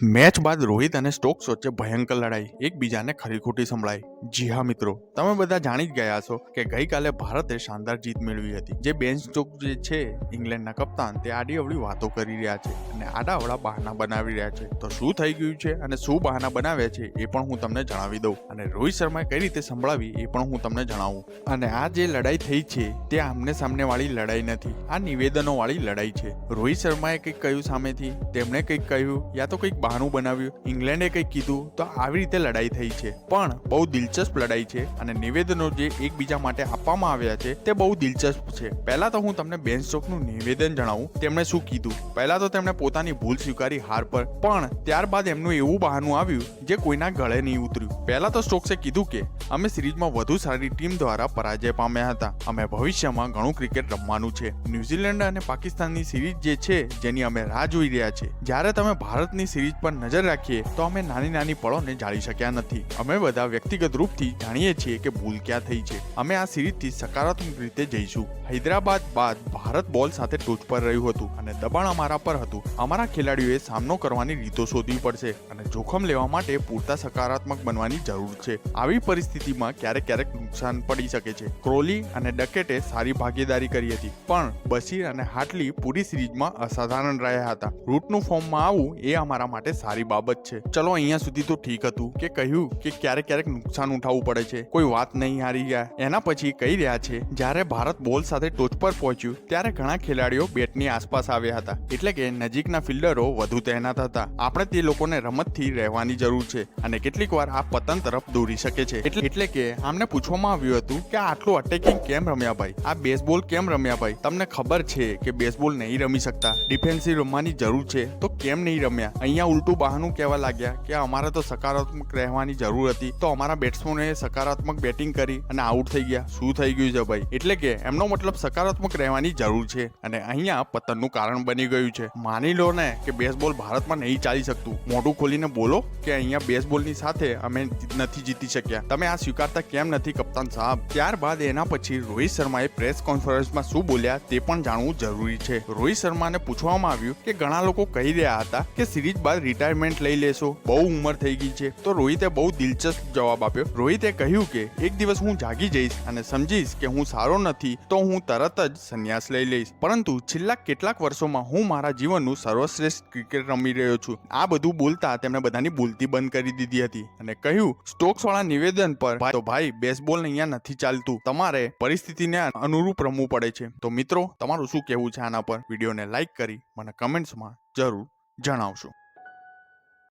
Match બાદ રોહિત અને Stokes વચ્ચે ભયંકર લડાઈ, એકબીજાને ખરી ખોટી સંભળાઈ। જી હા મિત્રો, તમે બધા જાણી જ ગયા છો કે ગઈકાલે ભારતે શાનદાર જીત મેળવી હતી। જે બેન સ્ટોક્સ જે છે ઇંગ્લેન્ડના કપ્તાન, તે આડી અવળી વાતો કરી રહ્યા છે અને આડા અવળા બહાના બનાવી રહ્યા છે। તો શું થઈ ગયું છે અને શું બહાના બનાવ્યા છે એ પણ હું તમને જણાવી દઉં, અને રોહિત શર્માએ કઈ રીતે સંભળાવી એ પણ હું તમને જણાવું। અને આ જે લડાઈ થઈ છે તે આમને સામને વાળી લડાઈ નથી, આ નિવેદનો વાળી લડાઈ છે। રોહિત શર્માએ કંઈક કહ્યું સામેથી, તેમણે કંઈક કહ્યું, યા તો કંઈક બહાનું બનાવ્યું, ઇંગ્લેન્ડે કંઈક કીધું, તો આવી રીતે લડાઈ થઈ છે। પણ બહુ દિલચસ્પ લડાઈ છે અને નિવેદનો જે એકબીજા માટે આપવામાં આવ્યા છે તે બહુ દિલચસ્પ છે। પહેલા તો હું તમને બેન સ્ટોક્સનું નિવેદન જણાવું, તેમણે શું કીધું। પહેલા તો તેમણે પોતાની ભૂલ સ્વીકારી હાર પર, પણ ત્યારબાદ એમનું એવું બહાનું આવ્યું જે કોઈના ગળે નહીં ઉતર્યું। પહેલા તો સ્ટોક્સે કીધું કે અમે સિરીઝમાં વધુ સારી ટીમ દ્વારા પરાજય પામ્યા હતા, અમે ભવિષ્યમાં ઘણું ક્રિકેટ રમવાનું છે। ન્યુઝીલેન્ડ અને પાકિસ્તાનની સિરીઝ જે છે જેની અમે રાહ જોઈ રહ્યા છે, જ્યારે તમે ભારતની સિરીઝ પર નજર રાખીએ તો અમે નાની નાની પળોને જાળી શક્યા નથી। અમે બધા વ્યક્તિગત રૂપથી જાણીએ છીએ કે ભૂલ ક્યાં થઈ છે। અમે આ સિરીઝથી સકારાત્મક રીતે જઈશું। હૈદરાબાદ બાદ ભારત બોલ સાથે ટોચ પર રહ્યું હતું અને દબાણ અમારા પર હતું। અમારા ખેલાડીઓએ સામનો કરવાની રીતો શોધવી પડશે અને જોખમ લેવા માટે પૂરતા સકારાત્મક બનવાની જરૂર છે। આવી પરિસ્થિતિમાં ક્યારેક ક્યારેક નુકસાન પડી શકે છે। ક્રોલી અને ડકેટે સારી ભાગીદારી કરી હતી, પણ બશીર અને હાટલી પૂરી સિરીઝમાં અસાધારણ રહ્યા હતા। રૂટનું ફોર્મમાં આવવું એ અમારા માટે સારી બાબત છે। ચલો અહીંયા સુધી તો ઠીક હતું કે કહ્યું કે ક્યારેક ક્યારેક નુકસાન ઉઠાવવું પડે છે, કોઈ વાત નહીં હારી ગયા। એના પછી કહી રહ્યા છે જ્યારે ભારત બોલ સાથે ટોચ પર પહોંચ્યું ત્યારે ઘણા ખેલાડીઓ બેટની આસપાસ આવ્યા હતા, એટલે કે નજીકના ફિલ્ડરો વધુ તૈનાત હતા। આપણે તે લોકોને રમતથી રહેવાની જરૂર છે અને કેટલીક વાર આ પતન તરફ દોરી શકે છે। એટલે કે આમને પૂછવામાં આવ્યું હતું કે આટલું અટેકિંગ કેમ રમ્યા ભાઈ, આ બેસબોલ કેમ રમ્યા ભાઈ, તમને ખબર છે કે બેસબોલ નહીં રમી શકતા, ડિફેન્સિવ રમવાની જરૂર છે, તો કેમ નહીં રમ્યા। અહીંયા ઉલટું બહાનું કહેવા લાગ્યા કે અમારે તો સકારાત્મક રહેવાની જરૂર હતી, તો અમારા બેટ્સમેનોએ સકારાત્મક બેટિંગ કરી અને આઉટ થઈ ગયા, શું થઈ ગયું છે ભાઈ। એટલે કે એમનો મતલબ સકારાત્મક રહેવાની જરૂર છે અને અહીંયા પતનનું કારણ બની ગયું છે। માની લો ને કે બેસબોલ ભારતમાં નહીં ચાલી શકતું, મોઢું ખોલીને બોલો કે અહીંયા બેસબોલની સાથે અમે નથી જીતી શક્યા, તમે આ સ્વીકારતા કેમ નથી કપ્તાન સાહેબ। ત્યારબાદ એના પછી રોહિત શર્માએ પ્રેસ કોન્ફરન્સમાં શું બોલ્યા તે પણ જાણવું જરૂરી છે। રોહિત શર્માને પૂછવામાં આવ્યું કે ઘણા લોકો કહી રહ્યા હતા કે સિરીઝ બાદ રિટાયરમેન્ટ લઈ લેશો, બહુ ઉંમર થઈ ગઈ છે, તો રોહિતે બહુ દિલચસ્પ જવાબ આપ્યો। રોહિતે કહ્યું કે એક દિવસ હું જાગી જઈશ અને સમજીશ કે હું સારો નથી, તો હું તરત જ સંન્યાસ લઈ લઈશ, પરંતુ છેલ્લા કેટલાક વર્ષોમાં હું મારા જીવનનું સર્વશ્રેષ્ઠ ક્રિકેટ રમી રહ્યો છું। આ બધું બોલતા તેમણે બધાની બોલતી બંધ કરી દીધી હતી અને કહ્યું સ્ટોક્સ વાળા નિવેદન પર તો ભાઈ બેસબોલ અહીંયા નથી ચાલતું, તમારે પરિસ્થિતિને અનુરૂપ રમવું પડે છે। તો મિત્રો, તમારું શું કહેવું છે આના પર? વિડીયોને લાઈક કરી મને કમેન્ટ્સમાં જરૂર જણાવશો।